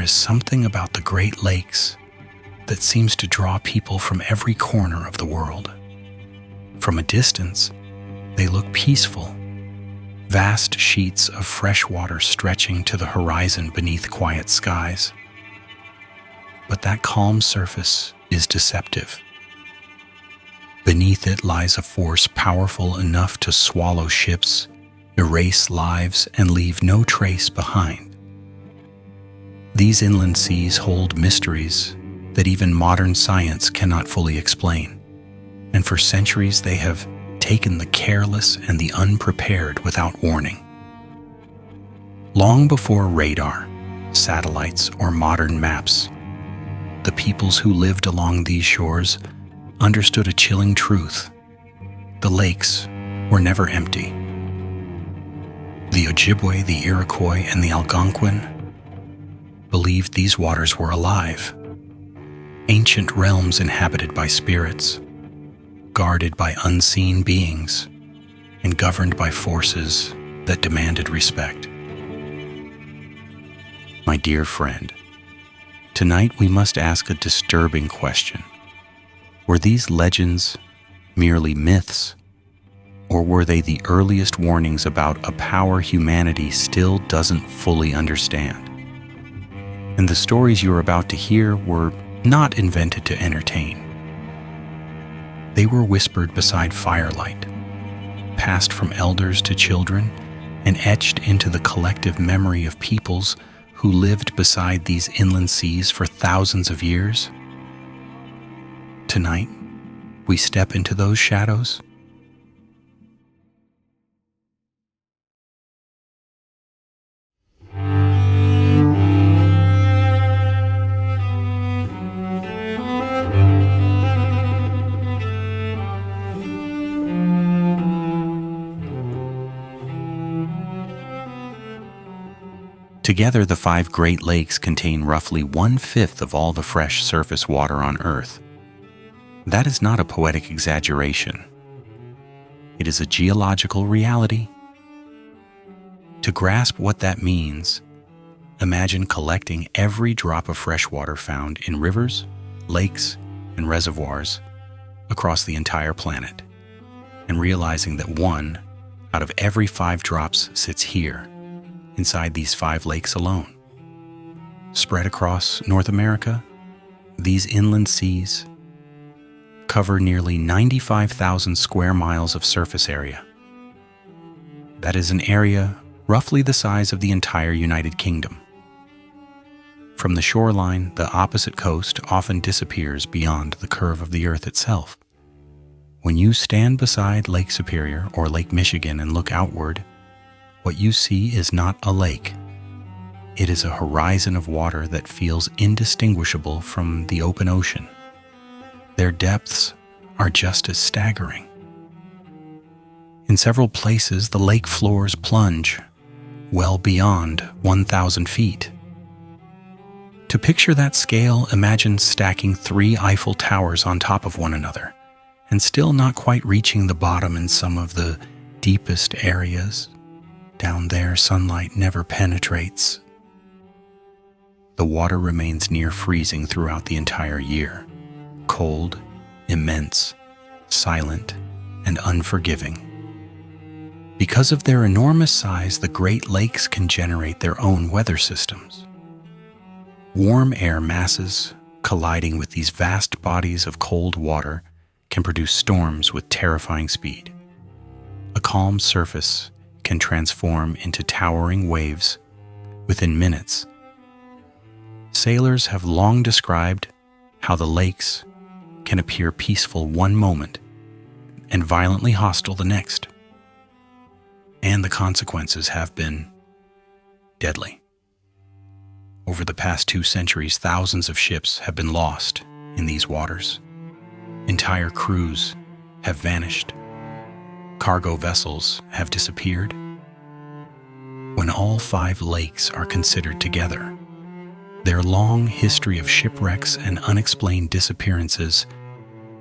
is something about the Great Lakes that seems to draw people from every corner of the world. From a distance, they look peaceful, vast sheets of fresh water stretching to the horizon beneath quiet skies. But that calm surface is deceptive. Beneath it lies a force powerful enough to swallow ships, erase lives, and leave no trace behind. These inland seas hold mysteries that even modern science cannot fully explain, and for centuries they have taken the careless and the unprepared without warning. Long before radar, satellites, or modern maps, the peoples who lived along these shores understood a chilling truth. The lakes were never empty. The Ojibwe, the Iroquois, and the Algonquin believed these waters were alive, ancient realms inhabited by spirits, guarded by unseen beings, and governed by forces that demanded respect. My dear friend, tonight we must ask a disturbing question. Were these legends merely myths, or were they the earliest warnings about a power humanity still doesn't fully understand? And the stories you are about to hear were not invented to entertain. They were whispered beside firelight, passed from elders to children, and etched into the collective memory of peoples who lived beside these inland seas for thousands of years. Tonight, we step into those shadows. Together, the 5 Great Lakes contain roughly 1/5 of all the fresh surface water on Earth. That is not a poetic exaggeration. It is a geological reality. To grasp what that means, imagine collecting every drop of fresh water found in rivers, lakes, and reservoirs across the entire planet, and realizing that 1 out of every 5 drops sits here, inside these 5 lakes alone. Spread across North America, these inland seas cover nearly 95,000 square miles of surface area. That is an area roughly the size of the entire United Kingdom. From the shoreline, the opposite coast often disappears beyond the curve of the Earth itself. When you stand beside Lake Superior or Lake Michigan and look outward, what you see is not a lake. It is a horizon of water that feels indistinguishable from the open ocean. Their depths are just as staggering. In several places, the lake floors plunge well beyond 1,000 feet. To picture that scale, imagine stacking 3 Eiffel Towers on top of one another, and still not quite reaching the bottom in some of the deepest areas. Down there, sunlight never penetrates. The water remains near freezing throughout the entire year. Cold, immense, silent, and unforgiving. Because of their enormous size, the Great Lakes can generate their own weather systems. Warm air masses colliding with these vast bodies of cold water can produce storms with terrifying speed. A calm surface can transform into towering waves within minutes. Sailors have long described how the lakes can appear peaceful one moment and violently hostile the next. And the consequences have been deadly. Over the past 2 centuries, thousands of ships have been lost in these waters. Entire crews have vanished. Cargo vessels have disappeared. When all 5 lakes are considered together, their long history of shipwrecks and unexplained disappearances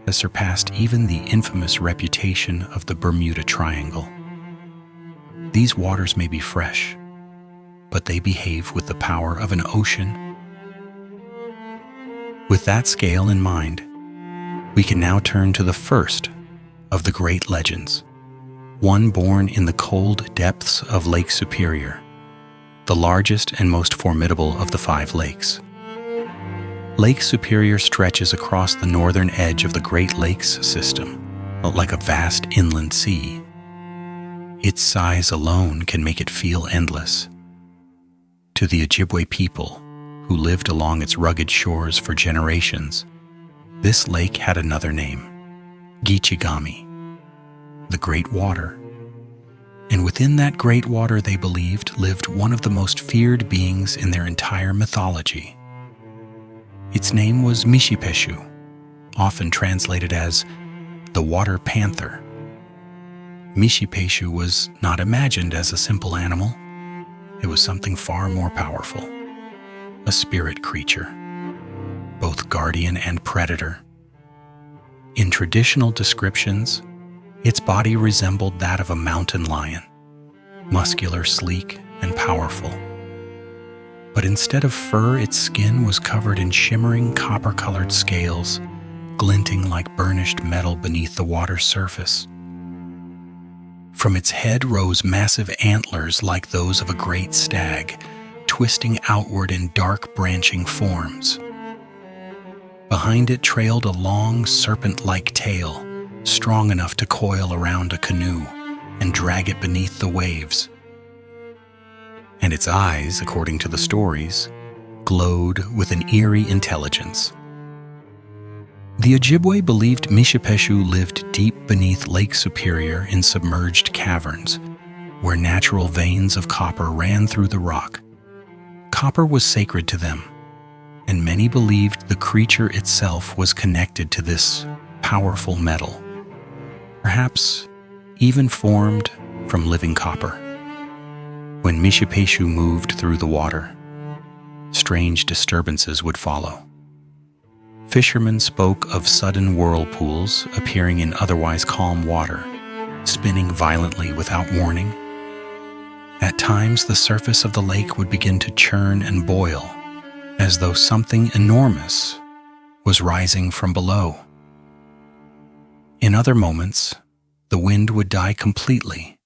has surpassed even the infamous reputation of the Bermuda Triangle. These waters may be fresh, but they behave with the power of an ocean With that scale in mind, we can now turn to the first of the great legends, one born in the cold depths of Lake Superior, the largest and most formidable of the 5 lakes. Lake Superior stretches across the northern edge of the Great Lakes system, like a vast inland sea. Its size alone can make it feel endless. To the Ojibwe people, who lived along its rugged shores for generations, this lake had another name, Gichigami, the Great Water. And within that great water, they believed, lived one of the most feared beings in their entire mythology. Its name was Mishipeshu, often translated as the Water Panther. Mishipeshu was not imagined as a simple animal. It was something far more powerful, a spirit creature, both guardian and predator. In traditional descriptions, its body resembled that of a mountain lion, muscular, sleek, and powerful. But instead of fur, its skin was covered in shimmering copper-colored scales, glinting like burnished metal beneath the water's surface. From its head rose massive antlers like those of a great stag, twisting outward in dark branching forms. Behind it trailed a long serpent-like tail, strong enough to coil around a canoe and drag it beneath the waves. And its eyes, according to the stories, glowed with an eerie intelligence. The Ojibwe believed Mishipesu lived deep beneath Lake Superior in submerged caverns, where natural veins of copper ran through the rock. Copper was sacred to them, and many believed the creature itself was connected to this powerful metal, perhaps even formed from living copper. When Mishipesu moved through the water, strange disturbances would follow. Fishermen spoke of sudden whirlpools appearing in otherwise calm water, spinning violently without warning. At times, the surface of the lake would begin to churn and boil, as though something enormous was rising from below. In other moments, the wind would die completely,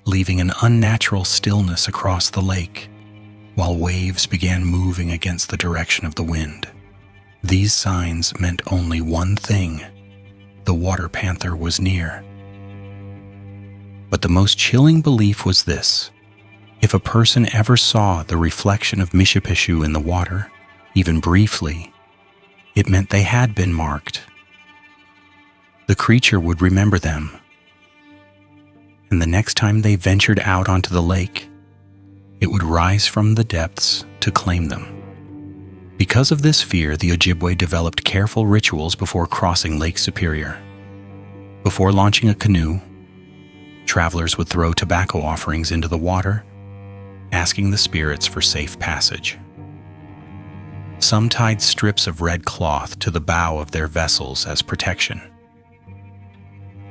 leaving an unnatural stillness across the lake, while waves began moving against the direction of the wind. These signs meant only one thing: the Water Panther was near. But the most chilling belief was this: if a person ever saw the reflection of Mishipesu in the water, even briefly, it meant they had been marked. The creature would remember them, and the next time they ventured out onto the lake, it would rise from the depths to claim them. Because of this fear, the Ojibwe developed careful rituals before crossing Lake Superior. Before launching a canoe, travelers would throw tobacco offerings into the water, asking the spirits for safe passage. Some tied strips of red cloth to the bow of their vessels as protection.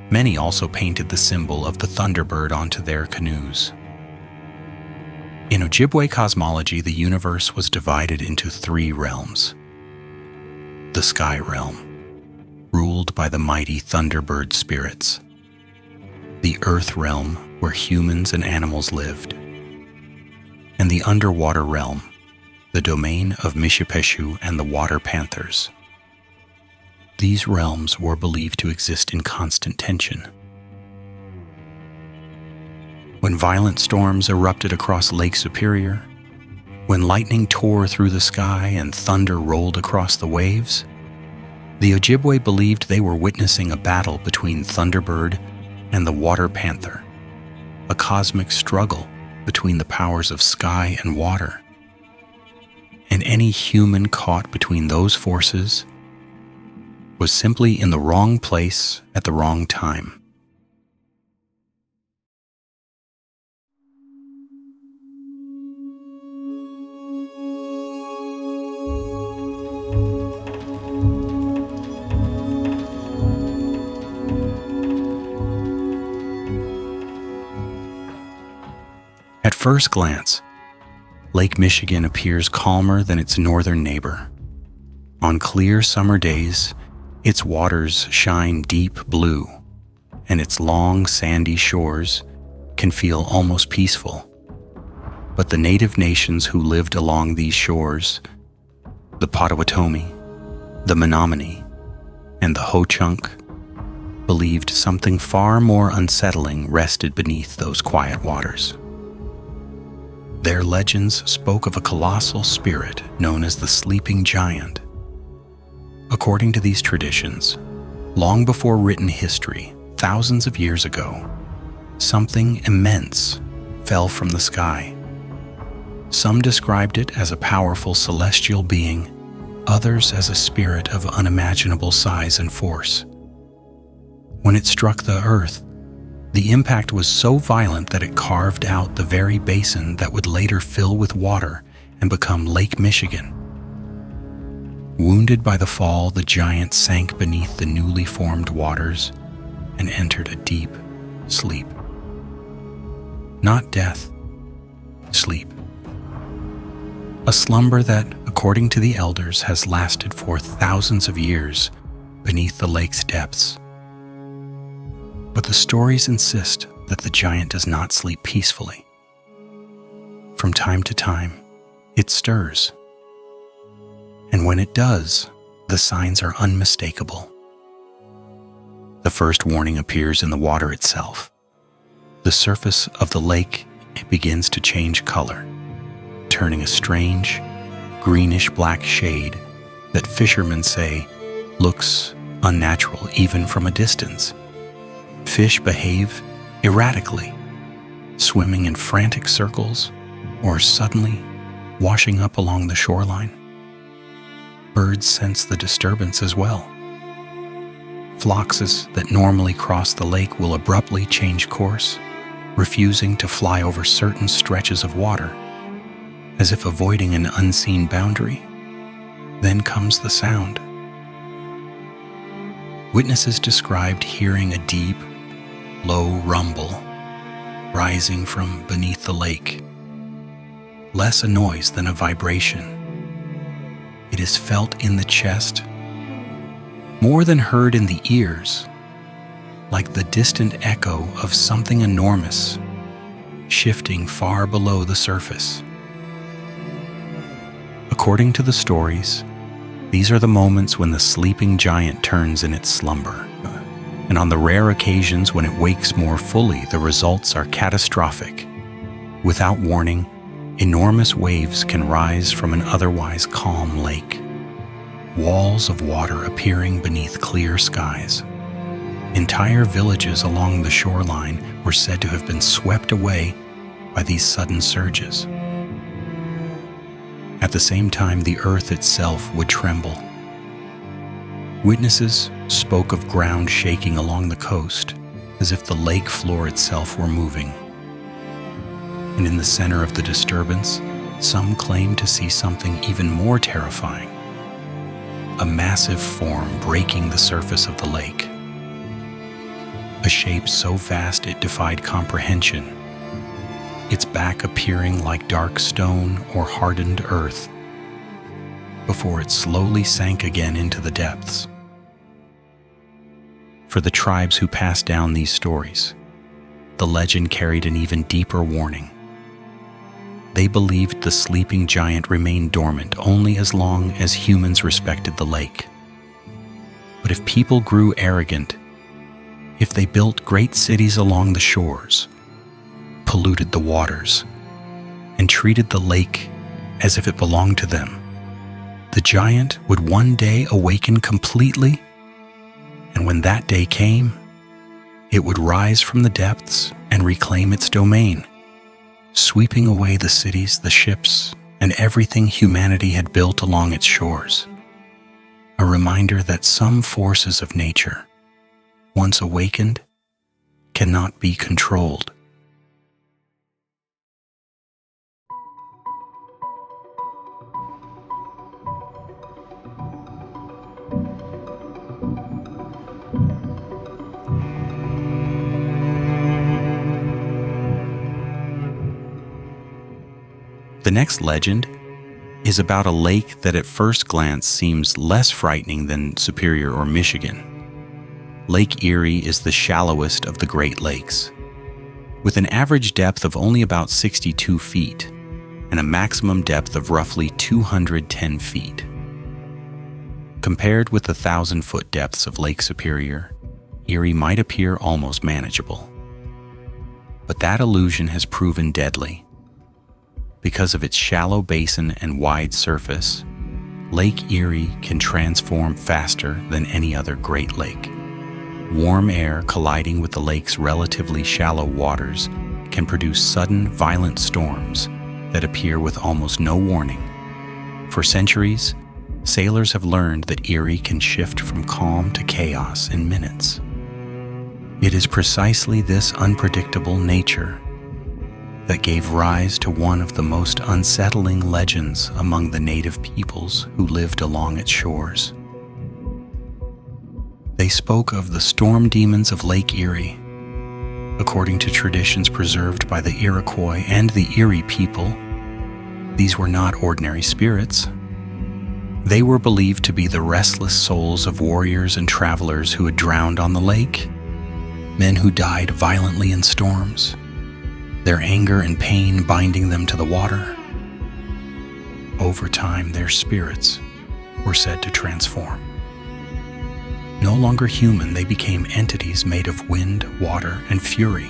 Many also painted the symbol of the thunderbird onto their canoes. In Ojibwe cosmology, the universe was divided into 3 realms. The sky realm, ruled by the mighty thunderbird spirits. The earth realm, where humans and animals lived. And the underwater realm, the domain of Mishipesu and the Water Panthers. These realms were believed to exist in constant tension. When violent storms erupted across Lake Superior, when lightning tore through the sky and thunder rolled across the waves, the Ojibwe believed they were witnessing a battle between Thunderbird and the Water Panther, a cosmic struggle between the powers of sky and water. And any human caught between those forces was simply in the wrong place at the wrong time. At first glance, Lake Michigan appears calmer than its northern neighbor. On clear summer days, its waters shine deep blue, and its long sandy shores can feel almost peaceful. But the native nations who lived along these shores, the Potawatomi, the Menominee, and the Ho-Chunk, believed something far more unsettling rested beneath those quiet waters. Their legends spoke of a colossal spirit known as the Sleeping Giant. According to these traditions, long before written history, thousands of years ago, something immense fell from the sky. Some described it as a powerful celestial being, others as a spirit of unimaginable size and force. When it struck the earth, the impact was so violent that it carved out the very basin that would later fill with water and become Lake Michigan. Wounded by the fall, the giant sank beneath the newly formed waters and entered a deep sleep. Not death, sleep. A slumber that, according to the elders, has lasted for thousands of years beneath the lake's depths. But the stories insist that the giant does not sleep peacefully. From time to time, it stirs. And when it does, the signs are unmistakable. The first warning appears in the water itself. The surface of the lake begins to change color, turning a strange, greenish-black shade that fishermen say looks unnatural even from a distance. Fish behave erratically, swimming in frantic circles or suddenly washing up along the shoreline. Birds sense the disturbance as well. Phloxes that normally cross the lake will abruptly change course, refusing to fly over certain stretches of water, as if avoiding an unseen boundary. Then comes the sound. Witnesses described hearing a deep, low rumble rising from beneath the lake, less a noise than a vibration. It is felt in the chest, more than heard in the ears, like the distant echo of something enormous shifting far below the surface. According to the stories, these are the moments when the sleeping giant turns in its slumber. And on the rare occasions when it wakes more fully, the results are catastrophic. Without warning, enormous waves can rise from an otherwise calm lake, walls of water appearing beneath clear skies. Entire villages along the shoreline were said to have been swept away by these sudden surges. At the same time, the earth itself would tremble. Witnesses spoke of ground shaking along the coast, as if the lake floor itself were moving. And in the center of the disturbance, some claimed to see something even more terrifying, a massive form breaking the surface of the lake. A shape so vast it defied comprehension, its back appearing like dark stone or hardened earth, before it slowly sank again into the depths. For the tribes who passed down these stories, the legend carried an even deeper warning. They believed the sleeping giant remained dormant only as long as humans respected the lake. But if people grew arrogant, if they built great cities along the shores, polluted the waters, and treated the lake as if it belonged to them, the giant would one day awaken completely, and when that day came, it would rise from the depths and reclaim its domain, sweeping away the cities, the ships, and everything humanity had built along its shores. A reminder that some forces of nature, once awakened, cannot be controlled. The next legend is about a lake that at first glance seems less frightening than Superior or Michigan. Lake Erie is the shallowest of the Great Lakes, with an average depth of only about 62 feet and a maximum depth of roughly 210 feet. Compared with the 1,000-foot depths of Lake Superior, Erie might appear almost manageable. But that illusion has proven deadly. Because of its shallow basin and wide surface, Lake Erie can transform faster than any other Great Lake. Warm air colliding with the lake's relatively shallow waters can produce sudden, violent storms that appear with almost no warning. For centuries, sailors have learned that Erie can shift from calm to chaos in minutes. It is precisely this unpredictable nature that gave rise to one of the most unsettling legends among the native peoples who lived along its shores. They spoke of the storm demons of Lake Erie. According to traditions preserved by the Iroquois and the Erie people, these were not ordinary spirits. They were believed to be the restless souls of warriors and travelers who had drowned on the lake, men who died violently in storms, their anger and pain binding them to the water. Over time, their spirits were said to transform. No longer human, they became entities made of wind, water, and fury,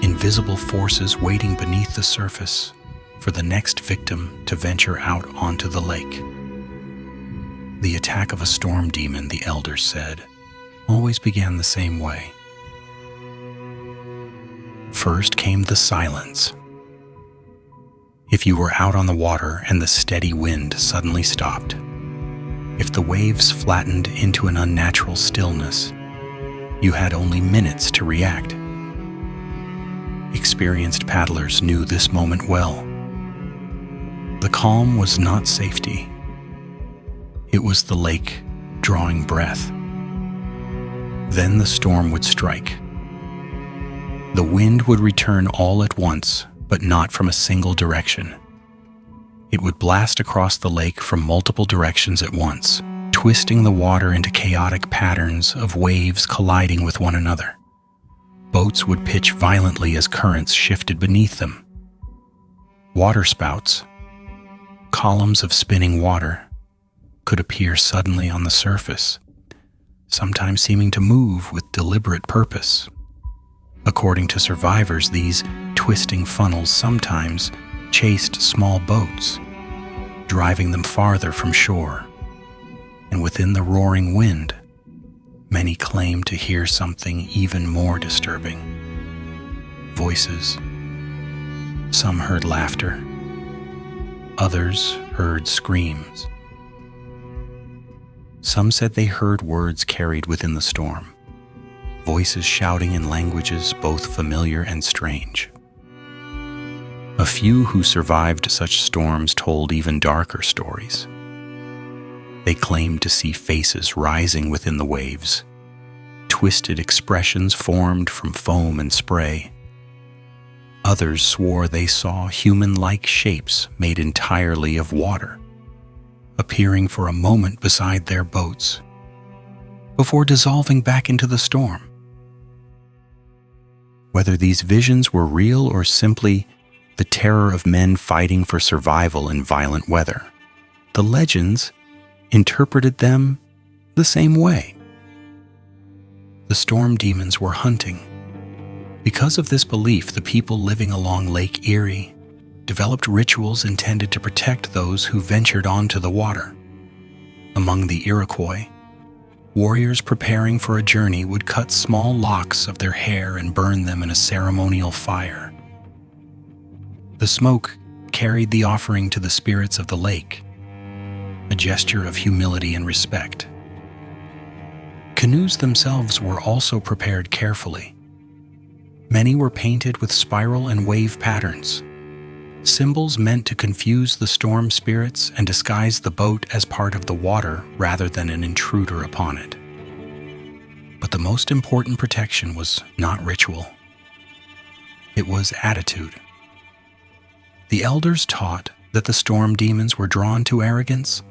invisible forces waiting beneath the surface for the next victim to venture out onto the lake. The attack of a storm demon, the elders said, always began the same way. First came the silence. If you were out on the water and the steady wind suddenly stopped, if the waves flattened into an unnatural stillness, you had only minutes to react. Experienced paddlers knew this moment well. The calm was not safety. It was the lake drawing breath. Then the storm would strike. The wind would return all at once, but not from a single direction. It would blast across the lake from multiple directions at once, twisting the water into chaotic patterns of waves colliding with one another. Boats would pitch violently as currents shifted beneath them. Waterspouts, columns of spinning water, could appear suddenly on the surface, sometimes seeming to move with deliberate purpose. According to survivors, these twisting funnels sometimes chased small boats, driving them farther from shore. And within the roaring wind, many claimed to hear something even more disturbing. Voices. Some heard laughter. Others heard screams. Some said they heard words carried within the storm, voices shouting in languages both familiar and strange. A few who survived such storms told even darker stories. They claimed to see faces rising within the waves, twisted expressions formed from foam and spray. Others swore they saw human-like shapes made entirely of water, appearing for a moment beside their boats, before dissolving back into the storm. Whether these visions were real or simply the terror of men fighting for survival in violent weather, the legends interpreted them the same way. The storm demons were hunting. Because of this belief, the people living along Lake Erie developed rituals intended to protect those who ventured onto the water. Among the Iroquois, warriors preparing for a journey would cut small locks of their hair and burn them in a ceremonial fire. The smoke carried the offering to the spirits of the lake, a gesture of humility and respect. Canoes themselves were also prepared carefully. Many were painted with spiral and wave patterns, symbols meant to confuse the storm spirits and disguise the boat as part of the water rather than an intruder upon it. But the most important protection was not ritual. It was attitude. The elders taught that the storm demons were drawn to arrogance?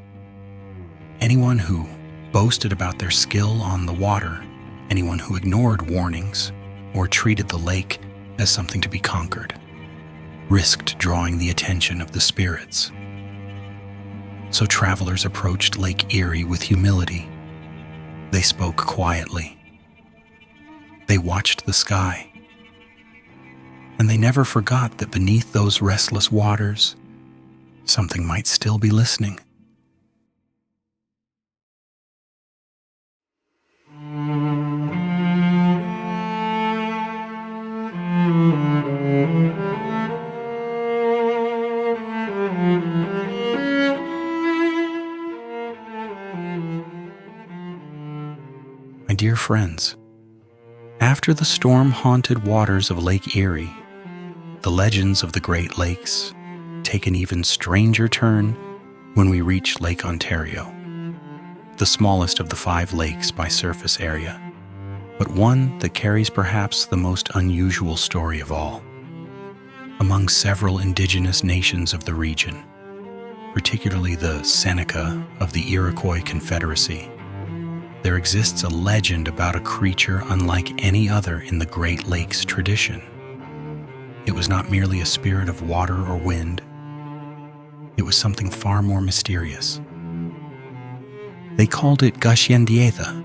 Anyone who boasted about their skill on the water, anyone who ignored warnings or treated the lake as something to be conquered, risked drawing the attention of the spirits. So travelers approached Lake Erie with humility. They spoke quietly. They watched the sky. And they never forgot that beneath those restless waters, something might still be listening. My dear friends, after the storm-haunted waters of Lake Erie, the legends of the Great Lakes take an even stranger turn when we reach Lake Ontario, the smallest of the 5 lakes by surface area, but one that carries perhaps the most unusual story of all. Among several indigenous nations of the region, particularly the Seneca of the Iroquois Confederacy, there exists a legend about a creature unlike any other in the Great Lakes tradition. It was not merely a spirit of water or wind. It was something far more mysterious. They called it Gashienda,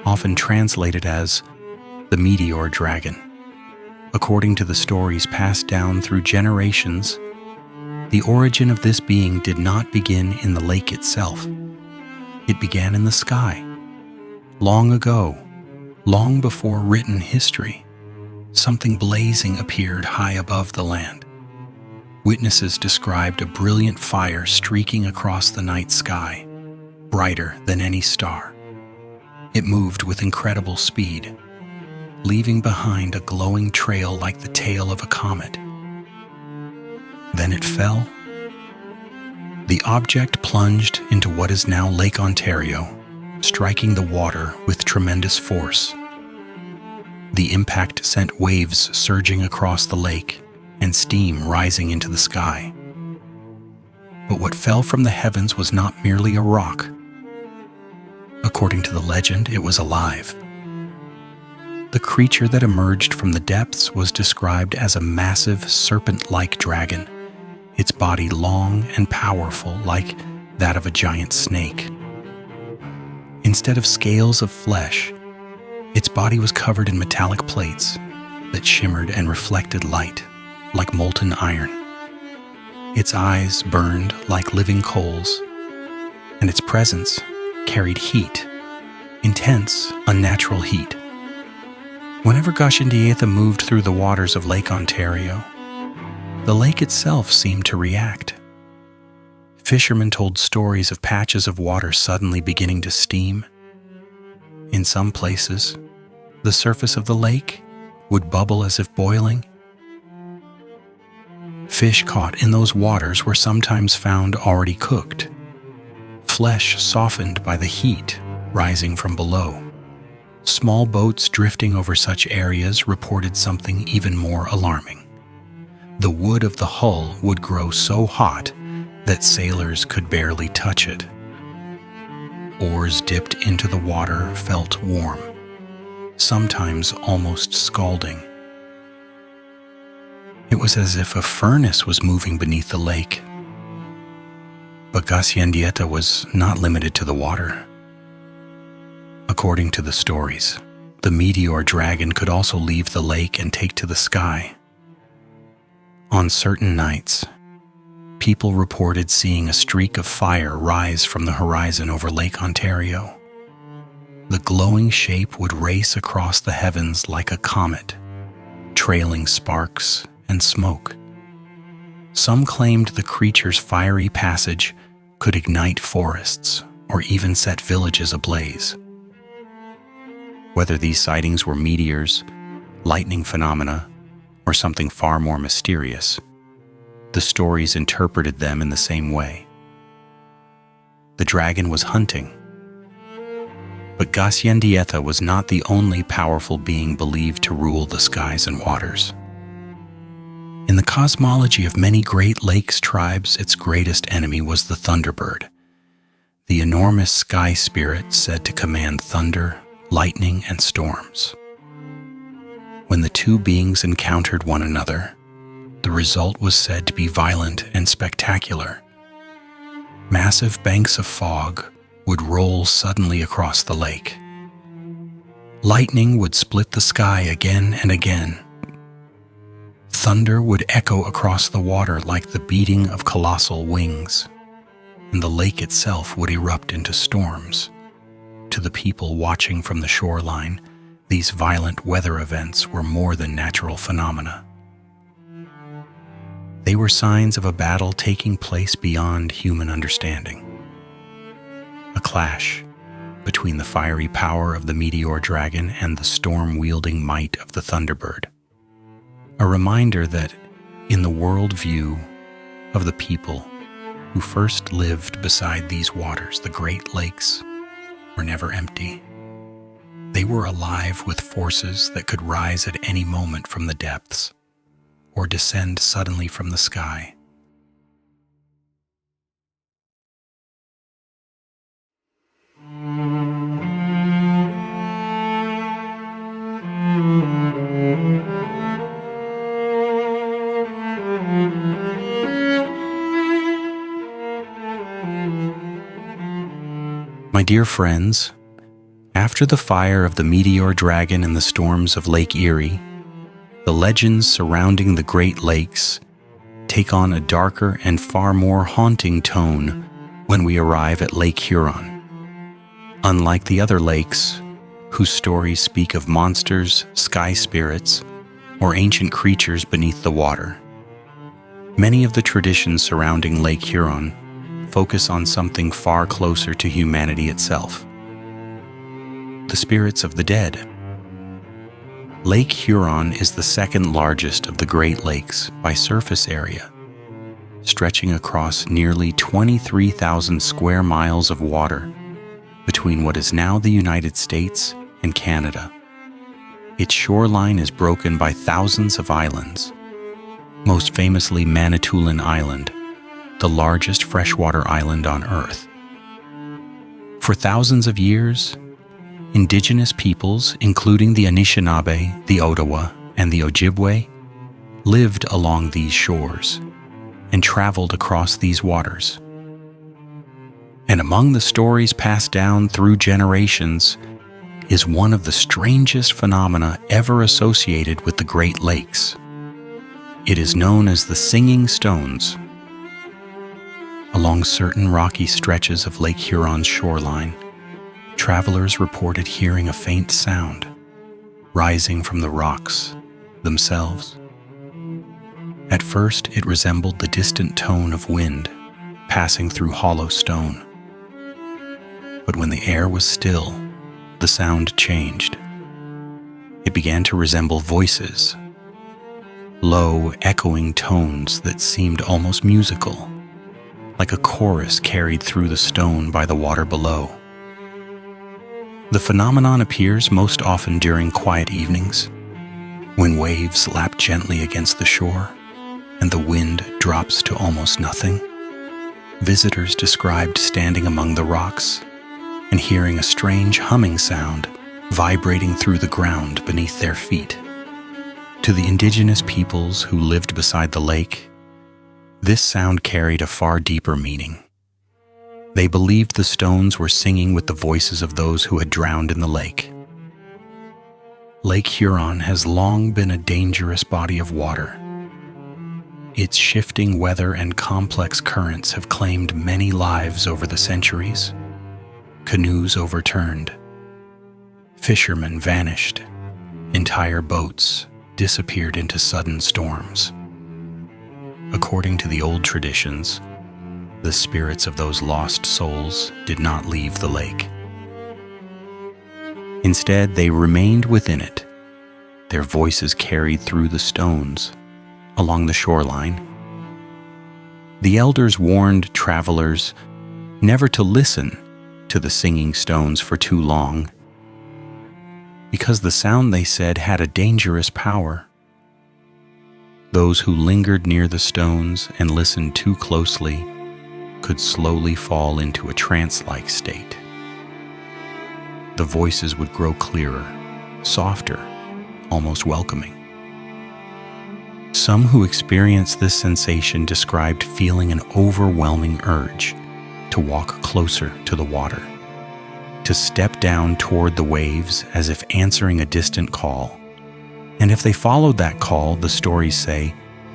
often translated as the meteor dragon. According to the stories passed down through generations, the origin of this being did not begin in the lake itself. It began in the sky. Long ago, long before written history, something blazing appeared high above the land. Witnesses described a brilliant fire streaking across the night sky, brighter than any star. It moved with incredible speed, leaving behind a glowing trail like the tail of a comet. Then it fell. The object plunged into what is now Lake Ontario, striking the water with tremendous force. The impact sent waves surging across the lake and steam rising into the sky. But what fell from the heavens was not merely a rock. According to the legend, it was alive. The creature that emerged from the depths was described as a massive serpent-like dragon, its body long and powerful like that of a giant snake. Instead of scales of flesh, its body was covered in metallic plates that shimmered and reflected light like molten iron. Its eyes burned like living coals, and its presence carried heat, intense, unnatural heat. Whenever Gashienda moved through the waters of Lake Ontario, the lake itself seemed to react. Fishermen told stories of patches of water suddenly beginning to steam. In some places, the surface of the lake would bubble as if boiling. Fish caught in those waters were sometimes found already cooked, flesh softened by the heat rising from below. Small boats drifting over such areas reported something even more alarming. The wood of the hull would grow so hot that sailors could barely touch it. Oars dipped into the water felt warm, sometimes almost scalding. It was as if a furnace was moving beneath the lake. But Gashienda was not limited to the water. According to the stories, the meteor dragon could also leave the lake and take to the sky. On certain nights, people reported seeing a streak of fire rise from the horizon over Lake Ontario. The glowing shape would race across the heavens like a comet, trailing sparks and smoke. Some claimed the creature's fiery passage could ignite forests or even set villages ablaze. Whether these sightings were meteors, lightning phenomena, or something far more mysterious, the stories interpreted them in the same way. The dragon was hunting. But Gashienda was not the only powerful being believed to rule the skies and waters. In the cosmology of many Great Lakes tribes, its greatest enemy was the thunderbird, the enormous sky spirit said to command thunder, lightning, and storms. When the two beings encountered one another, the result was said to be violent and spectacular. Massive banks of fog would roll suddenly across the lake. Lightning would split the sky again and again. Thunder would echo across the water like the beating of colossal wings, and the lake itself would erupt into storms. To the people watching from the shoreline, these violent weather events were more than natural phenomena. They were signs of a battle taking place beyond human understanding. A clash between the fiery power of the meteor dragon and the storm-wielding might of the thunderbird. A reminder that, in the world view of the people who first lived beside these waters, the Great Lakes were never empty. They were alive with forces that could rise at any moment from the depths or descend suddenly from the sky. My dear friends, after the fire of the meteor dragon and the storms of Lake Erie, the legends surrounding the Great Lakes take on a darker and far more haunting tone when we arrive at Lake Huron. Unlike the other lakes, whose stories speak of monsters, sky spirits, or ancient creatures beneath the water, many of the traditions surrounding Lake Huron focus on something far closer to humanity itself: the spirits of the dead. Lake Huron is the second largest of the Great Lakes by surface area, stretching across nearly 23,000 square miles of water between what is now the United States and Canada. Its shoreline is broken by thousands of islands, most famously Manitoulin Island, the largest freshwater island on Earth. For thousands of years, indigenous peoples, including the Anishinaabe, the Ottawa, and the Ojibwe, lived along these shores and traveled across these waters. And among the stories passed down through generations is one of the strangest phenomena ever associated with the Great Lakes. It is known as the Singing Stones. Along certain rocky stretches of Lake Huron's shoreline, travelers reported hearing a faint sound rising from the rocks themselves. At first, it resembled the distant tone of wind passing through hollow stone. But when the air was still, the sound changed. It began to resemble voices, low, echoing tones that seemed almost musical, like a chorus carried through the stone by the water below. The phenomenon appears most often during quiet evenings, when waves lap gently against the shore and the wind drops to almost nothing. Visitors described standing among the rocks and hearing a strange humming sound vibrating through the ground beneath their feet. To the indigenous peoples who lived beside the lake, this sound carried a far deeper meaning. They believed the stones were singing with the voices of those who had drowned in the lake. Lake Huron has long been a dangerous body of water. Its shifting weather and complex currents have claimed many lives over the centuries. Canoes overturned, fishermen vanished, entire boats disappeared into sudden storms. According to the old traditions, the spirits of those lost souls did not leave the lake. Instead, they remained within it, their voices carried through the stones along the shoreline. The elders warned travelers never to listen to the singing stones for too long, because the sound, they said, had a dangerous power. Those who lingered near the stones and listened too closely could slowly fall into a trance-like state. The voices would grow clearer, softer, almost welcoming. Some who experienced this sensation described feeling an overwhelming urge to walk closer to the water, to step down toward the waves as if answering a distant call. And if they followed that call, the stories say,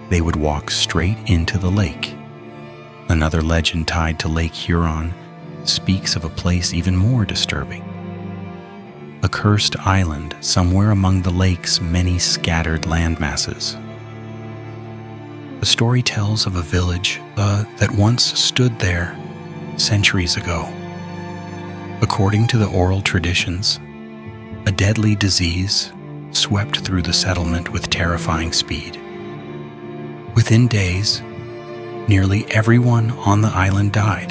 they would walk straight into the lake. Another legend tied to Lake Huron speaks of a place even more disturbing. A cursed island somewhere among the lake's many scattered landmasses. The story tells of a village that once stood there centuries ago. According to the oral traditions, a deadly disease swept through the settlement with terrifying speed. Within days, nearly everyone on the island died.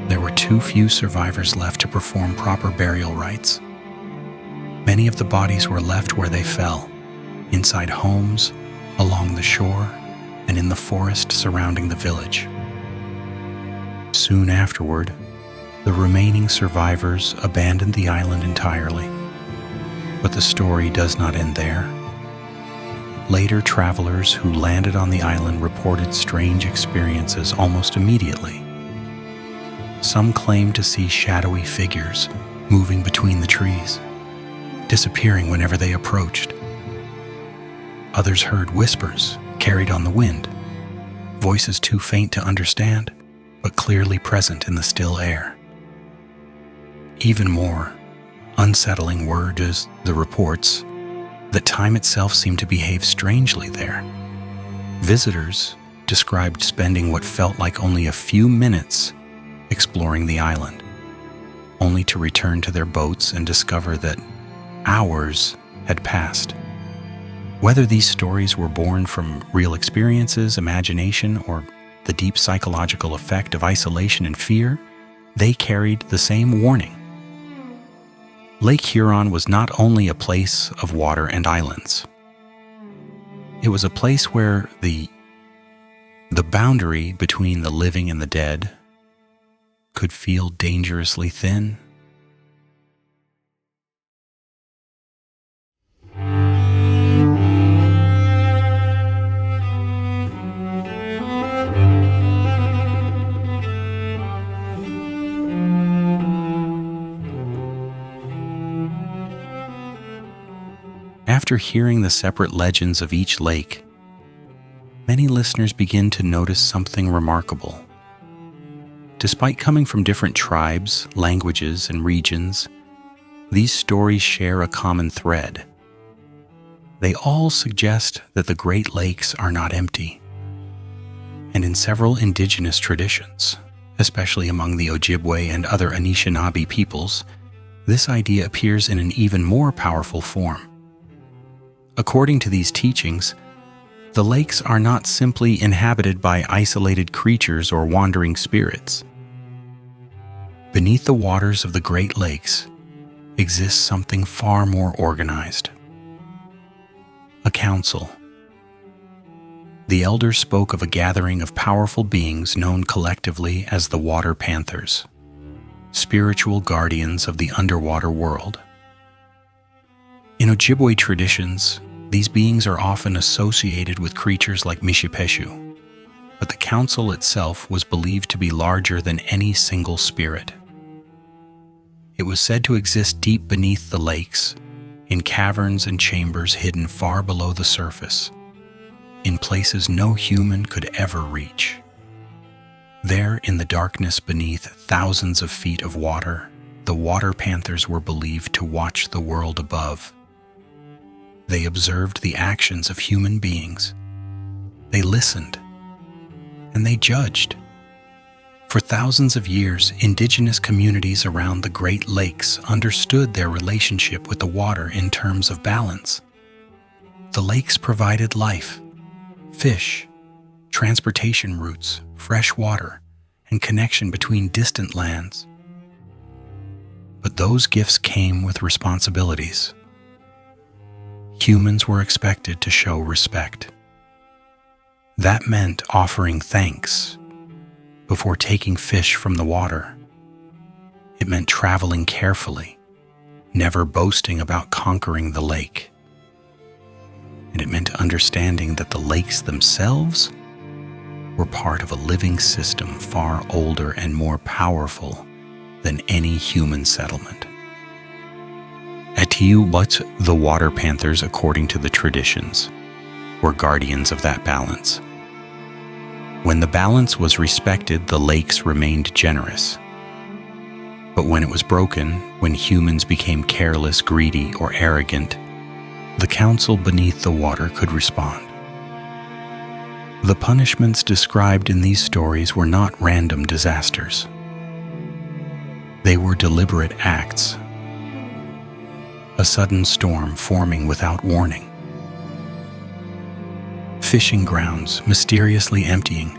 There were too few survivors left to perform proper burial rites. Many of the bodies were left where they fell, inside homes, along the shore, and in the forest surrounding the village. Soon afterward, the remaining survivors abandoned the island entirely. But the story does not end there. Later travelers who landed on the island reported strange experiences almost immediately. Some claimed to see shadowy figures moving between the trees, disappearing whenever they approached. Others heard whispers carried on the wind, voices too faint to understand, but clearly present in the still air. Even more unsettling were the reports that time itself seemed to behave strangely there. Visitors described spending what felt like only a few minutes exploring the island, only to return to their boats and discover that hours had passed. Whether these stories were born from real experiences, imagination, or the deep psychological effect of isolation and fear, they carried the same warning. Lake Huron was not only a place of water and islands. It was a place where the boundary between the living and the dead could feel dangerously thin. After hearing the separate legends of each lake, many listeners begin to notice something remarkable. Despite coming from different tribes, languages, and regions, these stories share a common thread. They all suggest that the Great Lakes are not empty. And in several indigenous traditions, especially among the Ojibwe and other Anishinaabe peoples, this idea appears in an even more powerful form. According to these teachings, the lakes are not simply inhabited by isolated creatures or wandering spirits. Beneath the waters of the Great Lakes exists something far more organized. A council. The elders spoke of a gathering of powerful beings known collectively as the Water Panthers, spiritual guardians of the underwater world. In Ojibwe traditions, these beings are often associated with creatures like Mishipeshu, but the council itself was believed to be larger than any single spirit. It was said to exist deep beneath the lakes, in caverns and chambers hidden far below the surface, in places no human could ever reach. There, in the darkness beneath thousands of feet of water, the Water Panthers were believed to watch the world above. They observed the actions of human beings. They listened, and they judged. For thousands of years, indigenous communities around the Great Lakes understood their relationship with the water in terms of balance. The lakes provided life, fish, transportation routes, fresh water, and connection between distant lands. But those gifts came with responsibilities. Humans were expected to show respect, That meant offering thanks before taking fish from the water. It meant traveling carefully, never boasting about conquering the lake. And it meant understanding that the lakes themselves were part of a living system far older and more powerful than any human settlement. Atiuwat, the Water Panthers, according to the traditions, were guardians of that balance. When the balance was respected, the lakes remained generous. But when it was broken, when humans became careless, greedy, or arrogant, the council beneath the water could respond. The punishments described in these stories were not random disasters. They were deliberate acts. A sudden storm forming without warning. Fishing grounds mysteriously emptying,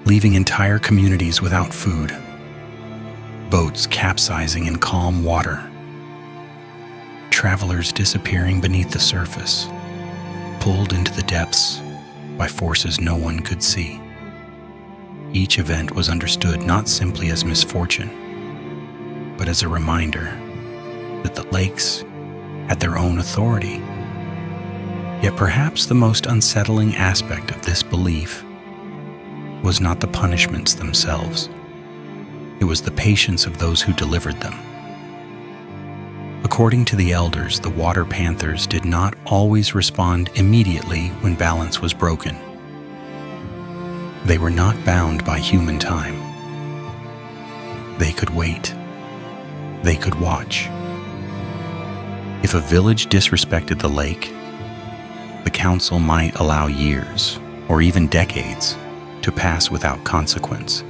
leaving entire communities without food. Boats capsizing in calm water. Travelers disappearing beneath the surface, pulled into the depths by forces no one could see. Each event was understood not simply as misfortune, but as a reminder that the lakes had their own authority. Yet perhaps the most unsettling aspect of this belief was not the punishments themselves. It was the patience of those who delivered them. According to the elders, the Water Panthers did not always respond immediately when balance was broken. They were not bound by human time. They could wait. They could watch. If a village disrespected the lake, the council might allow years, or even decades, to pass without consequence.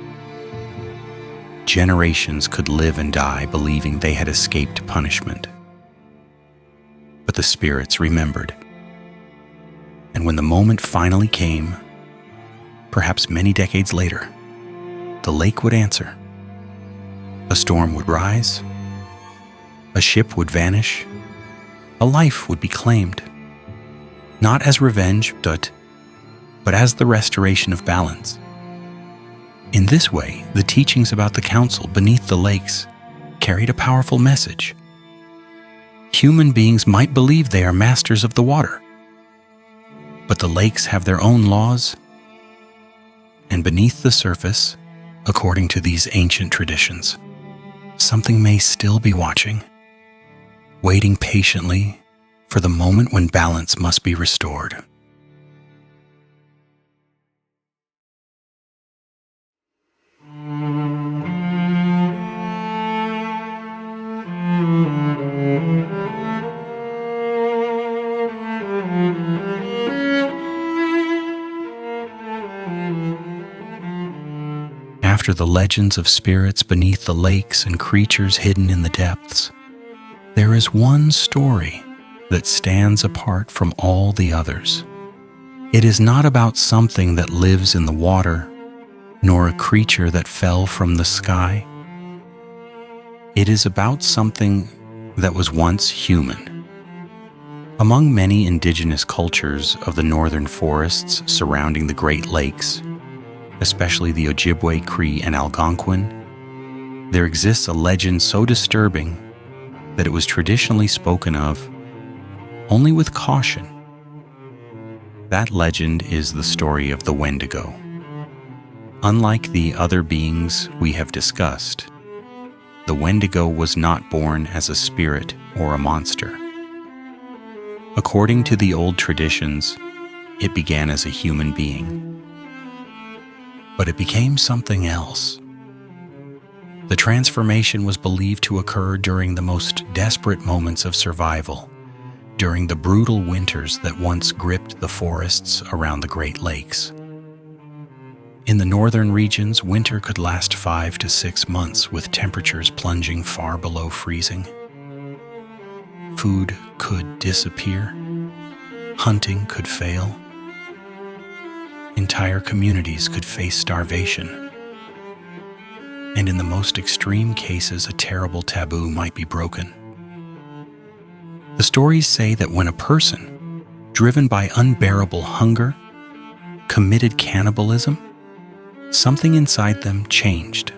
Generations could live and die believing they had escaped punishment. But the spirits remembered. And when the moment finally came, perhaps many decades later, the lake would answer. A storm would rise, a ship would vanish, a life would be claimed, not as revenge, but as the restoration of balance. In this way, the teachings about the council beneath the lakes carried a powerful message. Human beings might believe they are masters of the water, but the lakes have their own laws, and beneath the surface, according to these ancient traditions, something may still be watching, waiting patiently for the moment when balance must be restored. After the legends of spirits beneath the lakes and creatures hidden in the depths, there is one story that stands apart from all the others. It is not about something that lives in the water, nor a creature that fell from the sky. It is about something that was once human. Among many indigenous cultures of the northern forests surrounding the Great Lakes, especially the Ojibwe, Cree, and Algonquin, there exists a legend so disturbing that it was traditionally spoken of only with caution. That legend is the story of the Wendigo. Unlike the other beings we have discussed, the Wendigo was not born as a spirit or a monster. According to the old traditions, it began as a human being. But it became something else. The transformation was believed to occur during the most desperate moments of survival, during the brutal winters that once gripped the forests around the Great Lakes. In the northern regions, winter could last 5 to 6 months with temperatures plunging far below freezing. Food could disappear. Hunting could fail. Entire communities could face starvation. And in the most extreme cases, a terrible taboo might be broken. The stories say that when a person, driven by unbearable hunger, committed cannibalism, something inside them changed.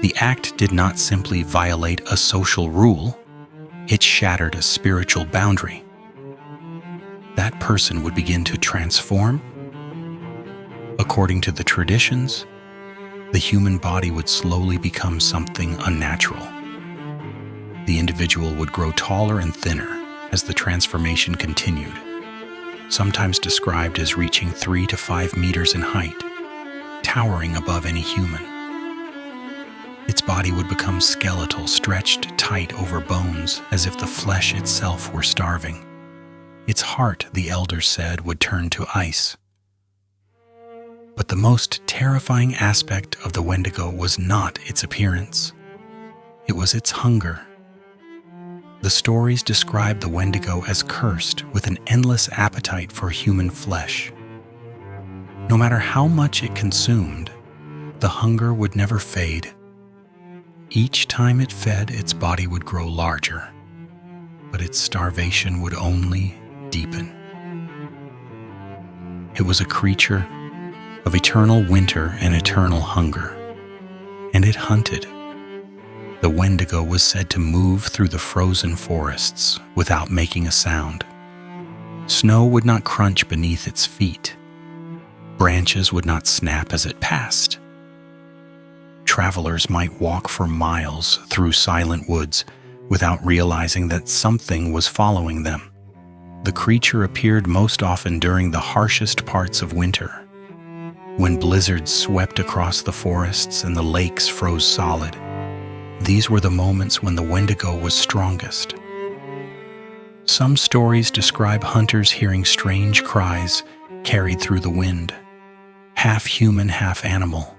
The act did not simply violate a social rule, it shattered a spiritual boundary. That person would begin to transform. According to the traditions, the human body would slowly become something unnatural. The individual would grow taller and thinner as the transformation continued, sometimes described as reaching 3 to 5 meters in height, towering above any human. Its body would become skeletal, stretched tight over bones as if the flesh itself were starving. Its heart, the elders said, would turn to ice. But the most terrifying aspect of the Wendigo was not its appearance. It was its hunger. The stories describe the Wendigo as cursed with an endless appetite for human flesh. No matter how much it consumed, the hunger would never fade. Each time it fed, its body would grow larger, but its starvation would only deepen. It was a creature of eternal winter and eternal hunger, and it hunted. The Wendigo was said to move through the frozen forests without making a sound. Snow would not crunch beneath its feet. Branches would not snap as it passed. Travelers might walk for miles through silent woods without realizing that something was following them. The creature appeared most often during the harshest parts of winter, when blizzards swept across the forests and the lakes froze solid. These were the moments when the Wendigo was strongest. Some stories describe hunters hearing strange cries carried through the wind, half human, half animal.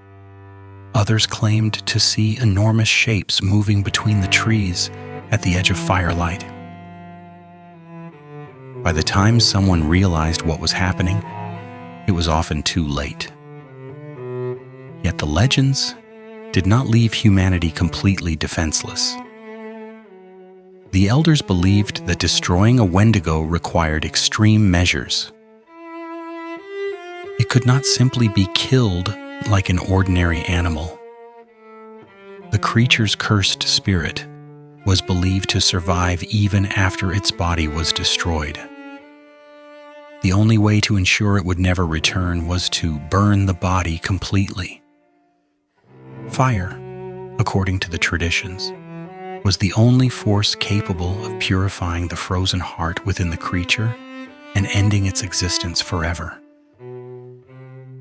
Others claimed to see enormous shapes moving between the trees at the edge of firelight. By the time someone realized what was happening, it was often too late. Yet the legends did not leave humanity completely defenseless. The elders believed that destroying a Wendigo required extreme measures. It could not simply be killed like an ordinary animal. The creature's cursed spirit was believed to survive even after its body was destroyed. The only way to ensure it would never return was to burn the body completely. Fire, according to the traditions, was the only force capable of purifying the frozen heart within the creature and ending its existence forever.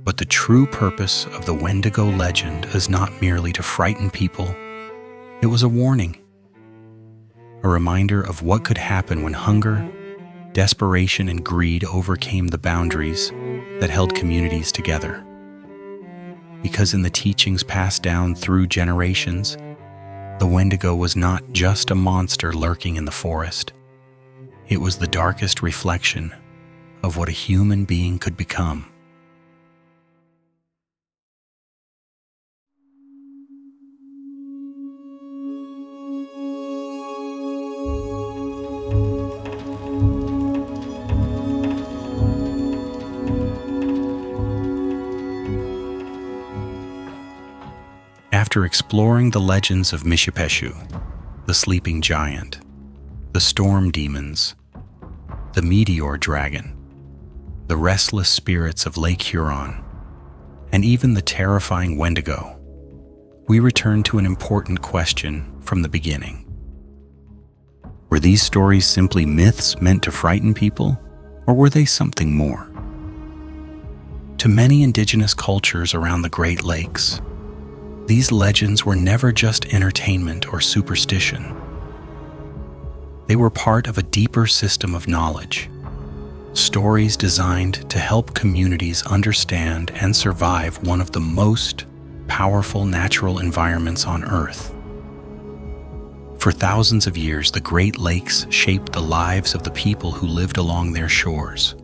But the true purpose of the Wendigo legend is not merely to frighten people. It was a warning, a reminder of what could happen when hunger, desperation, and greed overcame the boundaries that held communities together. Because in the teachings passed down through generations, the Wendigo was not just a monster lurking in the forest. It was the darkest reflection of what a human being could become. After exploring the legends of Mishipeshu, the sleeping giant, the storm demons, the meteor dragon, the restless spirits of Lake Huron, and even the terrifying Wendigo, we return to an important question from the beginning. Were these stories simply myths meant to frighten people, or were they something more? To many indigenous cultures around the Great Lakes, these legends were never just entertainment or superstition. They were part of a deeper system of knowledge, stories designed to help communities understand and survive one of the most powerful natural environments on Earth. For thousands of years, the Great Lakes shaped the lives of the people who lived along their shores.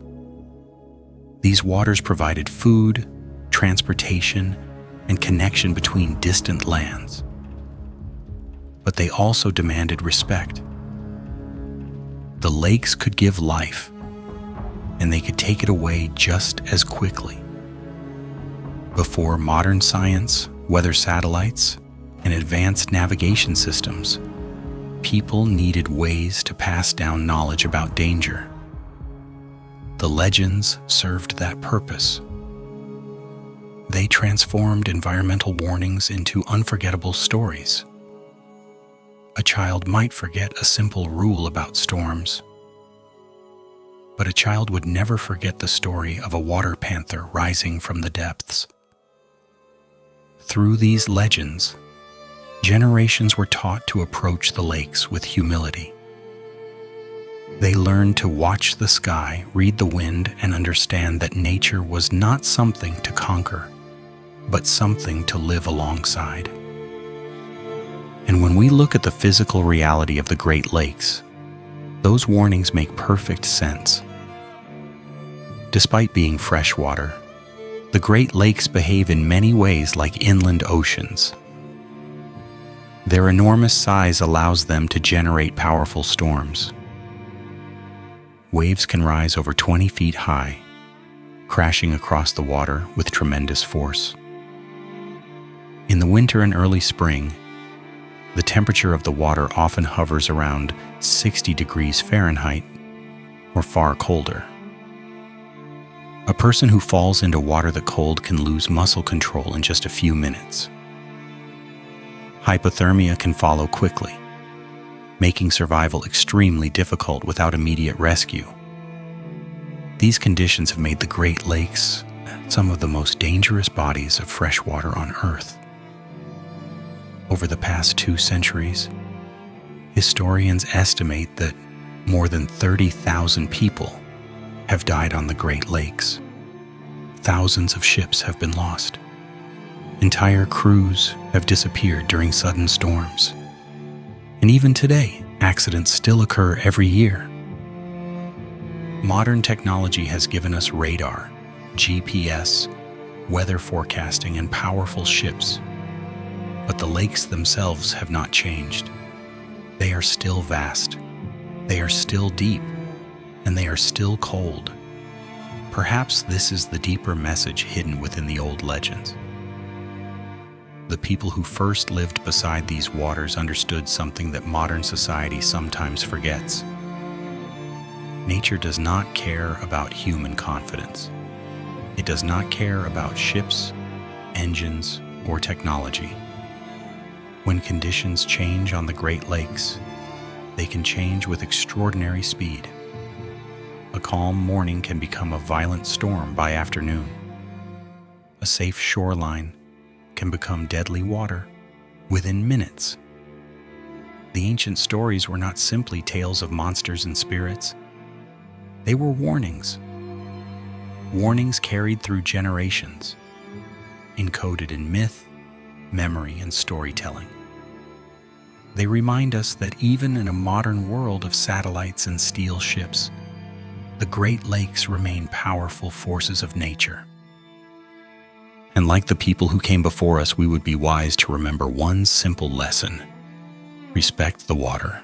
These waters provided food, transportation, and connection between distant lands. But they also demanded respect. The lakes could give life, and they could take it away just as quickly. Before modern science, weather satellites, and advanced navigation systems, people needed ways to pass down knowledge about danger. The legends served that purpose. They transformed environmental warnings into unforgettable stories. A child might forget a simple rule about storms, but a child would never forget the story of a water panther rising from the depths. Through these legends, generations were taught to approach the lakes with humility. They learned to watch the sky, read the wind, and understand that nature was not something to conquer, but something to live alongside. And when we look at the physical reality of the Great Lakes, those warnings make perfect sense. Despite being freshwater, the Great Lakes behave in many ways like inland oceans. Their enormous size allows them to generate powerful storms. Waves can rise over 20 feet high, crashing across the water with tremendous force. In the winter and early spring, the temperature of the water often hovers around 60 degrees Fahrenheit or far colder. A person who falls into water that cold can lose muscle control in just a few minutes. Hypothermia can follow quickly, making survival extremely difficult without immediate rescue. These conditions have made the Great Lakes some of the most dangerous bodies of fresh water on Earth. Over the past 2 centuries, historians estimate that more than 30,000 people have died on the Great Lakes. Thousands of ships have been lost. Entire crews have disappeared during sudden storms. And even today, accidents still occur every year. Modern technology has given us radar, GPS, weather forecasting, and powerful ships. But the lakes themselves have not changed. They are still vast, they are still deep, and they are still cold. Perhaps this is the deeper message hidden within the old legends. The people who first lived beside these waters understood something that modern society sometimes forgets. Nature does not care about human confidence. It does not care about ships, engines, or technology. When conditions change on the Great Lakes, they can change with extraordinary speed. A calm morning can become a violent storm by afternoon. A safe shoreline can become deadly water within minutes. The ancient stories were not simply tales of monsters and spirits. They were warnings. Warnings carried through generations, encoded in myth, memory, and storytelling. They remind us that even in a modern world of satellites and steel ships, the Great Lakes remain powerful forces of nature. And like the people who came before us, we would be wise to remember one simple lesson: respect the water.